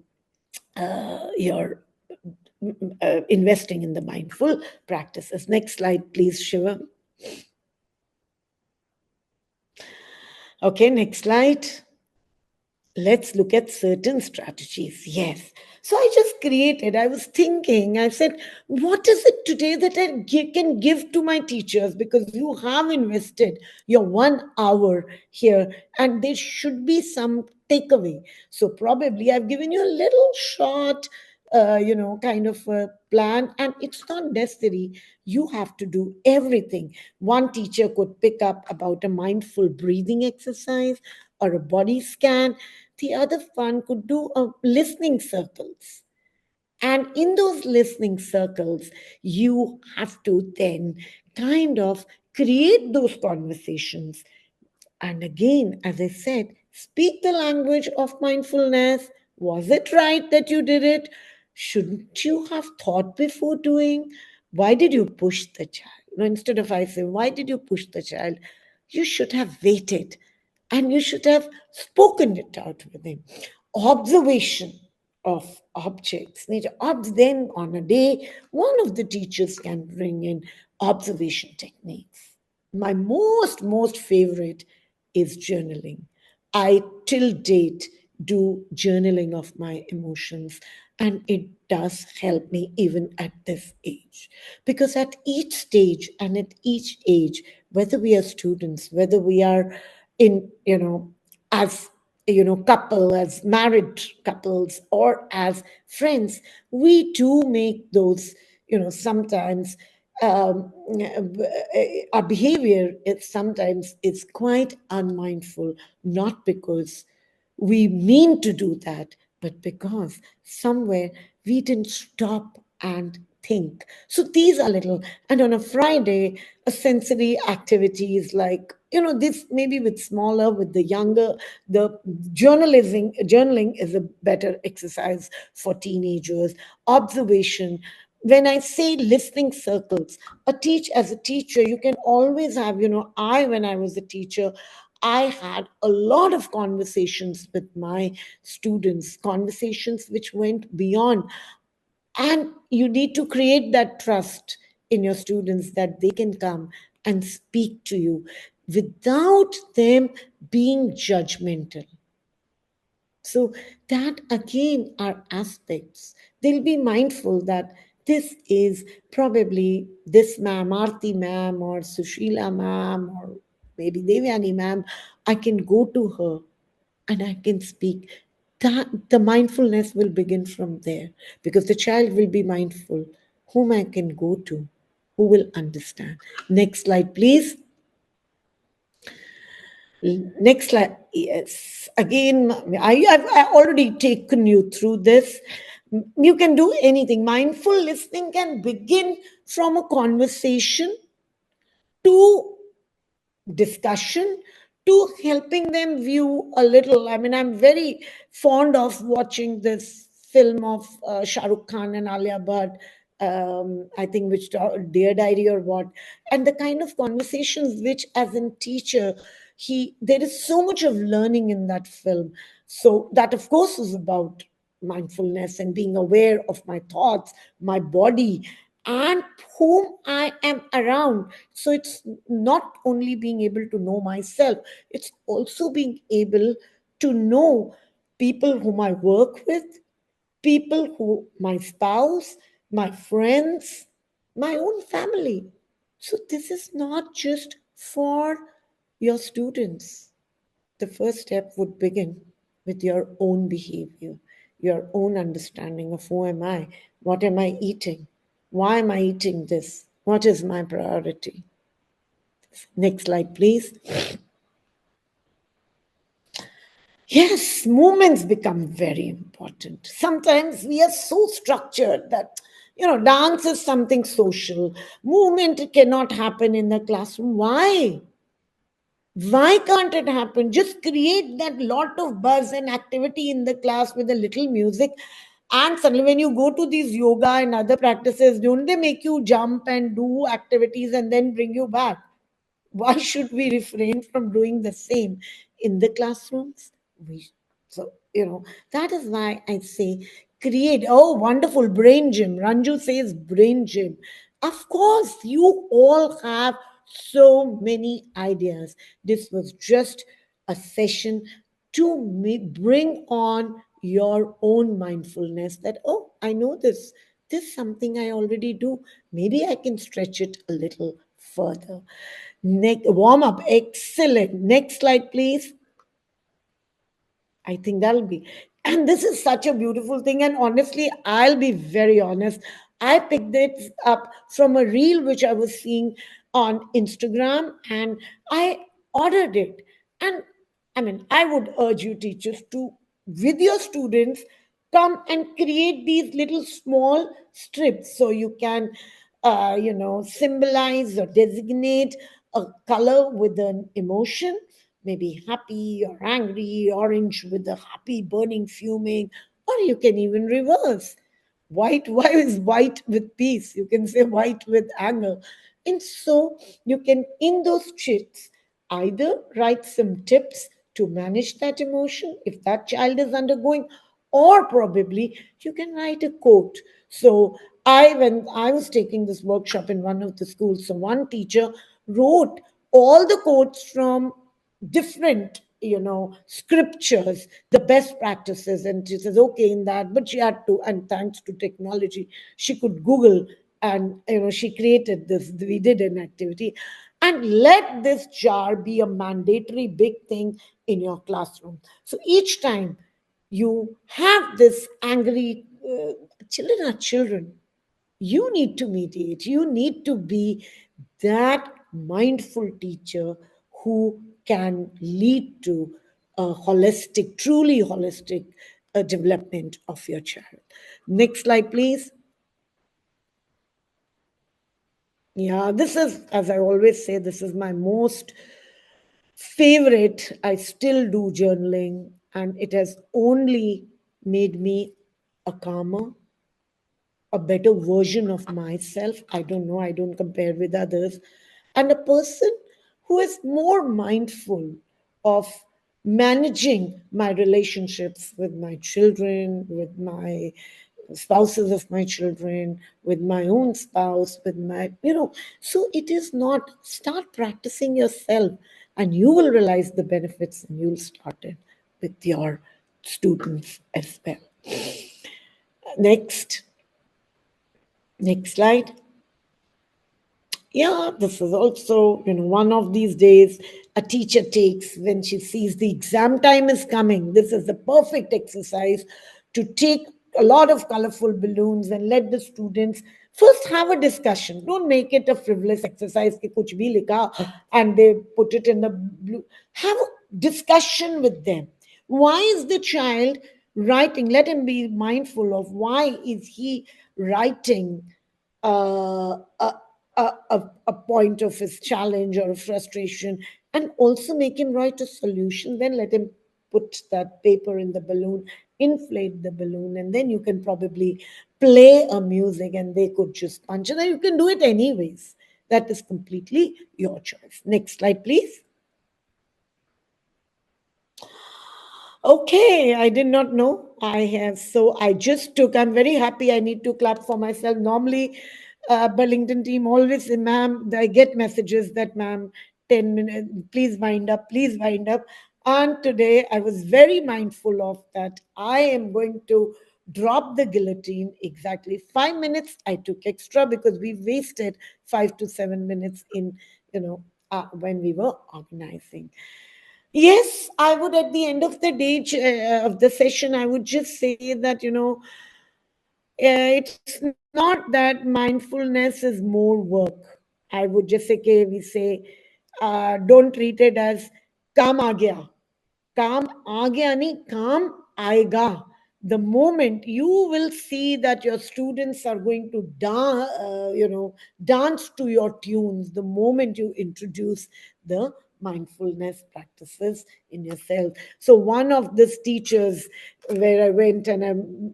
investing in the mindful practices. Next slide, please, Shiva. Okay, next slide. Let's look at certain strategies. Yes. So I was thinking, I said, what is it today that can give to my teachers? Because you have invested your 1 hour here, and there should be some takeaway. So probably I've given you a little short, kind of a plan, and it's not necessary. You have to do everything. One teacher could pick up about a mindful breathing exercise or a body scan. The other one could do a listening circles. And in those listening circles, you have to then kind of create those conversations. And again, as I said, speak the language of mindfulness. Was it right that you did it? Shouldn't you have thought before doing? Why did you push the child? No, instead of I say, why did you push the child? You should have waited and you should have spoken it out with him. Observation of objects. Then on a day, one of the teachers can bring in observation techniques. My most favorite is journaling. I till date do journaling of my emotions, and it does help me even at this age. Because at each stage and at each age, whether we are students, whether we are in, as couple, as married couples, or as friends, we do make those, sometimes our behavior is sometimes it's quite unmindful, not because we mean to do that, but because somewhere we didn't stop and think. So these are little, and on a Friday, a sensory activities like, this maybe with smaller, with the younger, the journaling is a better exercise for teenagers. Observation. When I say listening circles, as a teacher, you can always have, when I was a teacher, I had a lot of conversations with my students, conversations which went beyond. And you need to create that trust in your students that they can come and speak to you without them being judgmental. So, that again are aspects. They'll be mindful that this is probably this ma'am, Arti ma'am, or Sushila ma'am, or maybe Devyani ma'am. I can go to her and I can speak. That the mindfulness will begin from there because the child will be mindful whom I can go to, who will understand. Next slide, please. Next slide. Yes. Again, I already taken you through this. You can do anything. Mindful listening can begin from a conversation to discussion to helping them view a little. I mean, I'm very fond of watching this film of Shah Rukh Khan and Alia Bhatt. I think which Dear Diary or what, and the kind of conversations which, as a teacher, there is so much of learning in that film. So that, of course, is about mindfulness and being aware of my thoughts, my body, and whom I am around. So it's not only being able to know myself, it's also being able to know people whom I work with, people who, my spouse, my friends, my own family. So this is not just for your students. The first step would begin with your own behavior, your own understanding of who am I, what am I eating, why am I eating this, what is my priority. Next slide, please. Yes, movements become very important. Sometimes we are so structured that, dance is something social. Movement cannot happen in the classroom. Why? Why can't it happen? Just create that lot of buzz and activity in the class with a little music. And suddenly, when you go to these yoga and other practices, don't they make you jump and do activities and then bring you back? Why should we refrain from doing the same in the classrooms? We, so you know that is why I say create. Oh, wonderful, brain gym. Ranju says brain gym. Of course, you all have so many ideas. This was just a session to bring on your own mindfulness, that oh, I know this is something I already do. Maybe I can stretch it a little further. Warm up, excellent. Next slide, please. I think that'll be. And this is such a beautiful thing. And honestly, I'll be very honest. I picked this up from a reel which I was seeing on Instagram, and I ordered it. And I mean, I would urge you, teachers, to, with your students, come and create these little small strips so you can, symbolize or designate a color with an emotion, maybe happy or angry, orange with the happy burning fuming, or you can even reverse. White, why is white with peace? You can say white with anger. And so you can, in those chits, either write some tips to manage that emotion if that child is undergoing, or probably you can write a quote. So when I was taking this workshop in one of the schools, so one teacher wrote all the quotes from different scriptures, the best practices, and she says okay in that, but she had to, and thanks to technology she could google, and she created this. We did an activity, and let this jar be a mandatory big thing in your classroom. So each time you have this angry, children are children, you need to mediate. You need to be that mindful teacher who can lead to a holistic, truly holistic development of your child. Next slide, please. Yeah, this is, as I always say, this is my most favorite. I still do journaling, and it has only made me a calmer, a better version of myself. I don't know, I don't compare with others. And a person who is more mindful of managing my relationships with my children, with my spouses of my children, with my own spouse, with so it is not, start practicing yourself, and you will realize the benefits, and you'll start it with your students as well. Next. Next slide. Yeah, this is also, one of these days a teacher takes when she sees the exam time is coming. This is the perfect exercise to take a lot of colorful balloons and let the students first have a discussion. Don't make it a frivolous exercise ki kuch bhi likha and they put it in the blue. Have a discussion with them. Why is the child writing? Let him be mindful of why is he writing a point of his challenge or a frustration, and also make him write a solution. Then let him put that paper in the balloon, inflate the balloon, and then you can probably play a music and they could just punch it. And you can do it anyways. That is completely your choice. Next slide, please. Okay, I did not know. I just took, I'm very happy. I need to clap for myself. Normally, Burlington team always say, ma'am, I get messages that, ma'am, 10 minutes, please wind up, please wind up. And today I was very mindful of that. I am going to drop the guillotine exactly 5 minutes. I took extra because we wasted 5 to 7 minutes in, when we were organizing. Yes, I would at the end of the day of the session, I would just say that, it's not that mindfulness is more work. I would just say, okay, we say, don't treat it as काम आ गया. काम आ गया नहीं, काम आएगा. The moment you will see that your students are going to dance to your tunes, the moment you introduce the mindfulness practices in yourself. So one of these teachers where I went and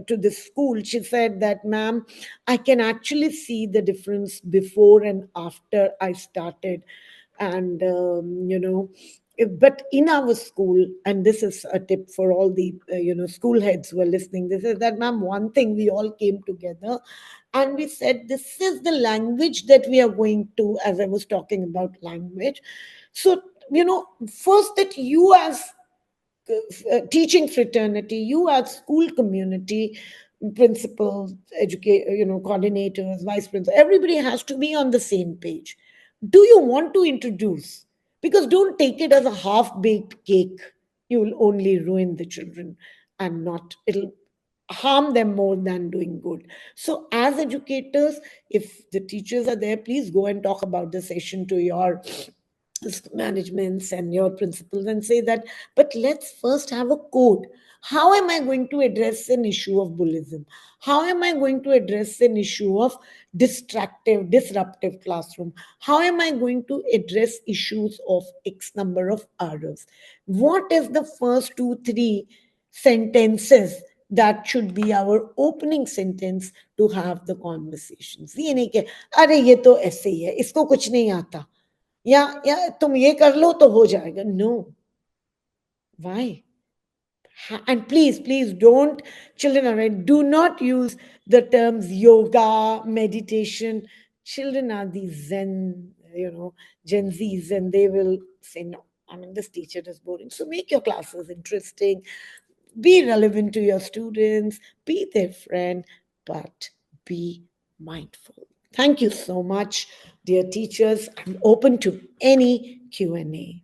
to the school, she said that, ma'am, I can actually see the difference before and after I started. And But in our school, and this is a tip for all the school heads who are listening, this is that, ma'am, one thing, we all came together and we said, this is the language that we are going to, as I was talking about language. So, first, that you as teaching fraternity, you as school community, principals, educate, coordinators, vice principals, everybody has to be on the same page. Do you want to introduce? Because don't take it as a half baked cake. You will only ruin the children, and not, it'll harm them more than doing good. So, as educators, if the teachers are there, please go and talk about the session to your managements and your principals and say that, but let's first have a code. How am I going to address an issue of bullyism? How am I going to address an issue of disruptive classroom? How am I going to address issues of X number of hours? What is the first two, three sentences that should be our opening sentence to have the conversations? ये नहीं कि अरे ये तो ऐसे ही है, इसको कुछ नहीं आता, या तुम ये कर लो तो हो जाएगा. No. Why? And please don't, children are right, do not use the terms yoga, meditation. Children are these zen, Gen Z's, and they will say, no, I mean, this teacher is boring. So make your classes interesting, be relevant to your students, be their friend, but be mindful. Thank you so much, dear teachers. I'm open to any Q&A.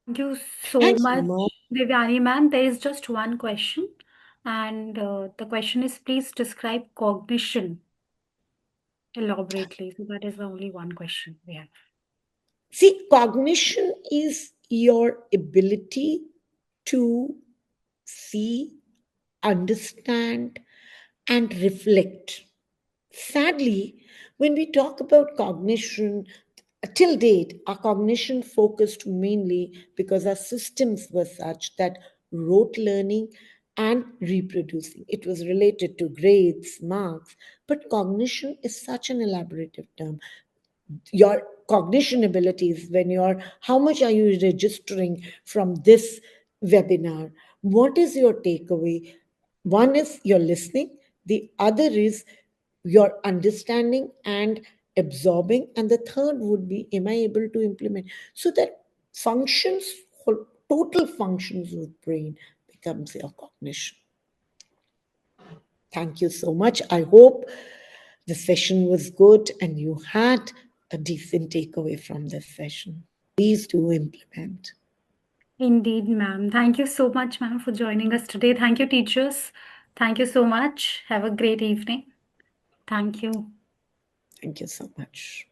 Thank you so Thanks so much, much. Devyani ma'am. There is just one question, and the question is, please describe cognition elaborately. So that is the only one question we have. See, cognition is your ability to see, understand, and reflect. Sadly, when we talk about cognition, till date, our cognition focused mainly because our systems were such that rote learning and reproducing. It was related to grades, marks, but cognition is such an elaborative term. Your cognition abilities, when you're, how much are you registering from this webinar? What is your takeaway? One is you're listening, the other is your understanding and absorbing, and the third would be, am I able to implement? So that functions, total functions of brain becomes your cognition. Thank you so much. I hope the session was good and you had a decent takeaway from this session. Please do implement. Indeed, ma'am. Thank you so much, ma'am, for joining us today. Thank you, teachers. Thank you so much. Have a great evening. Thank you. Thank you so much.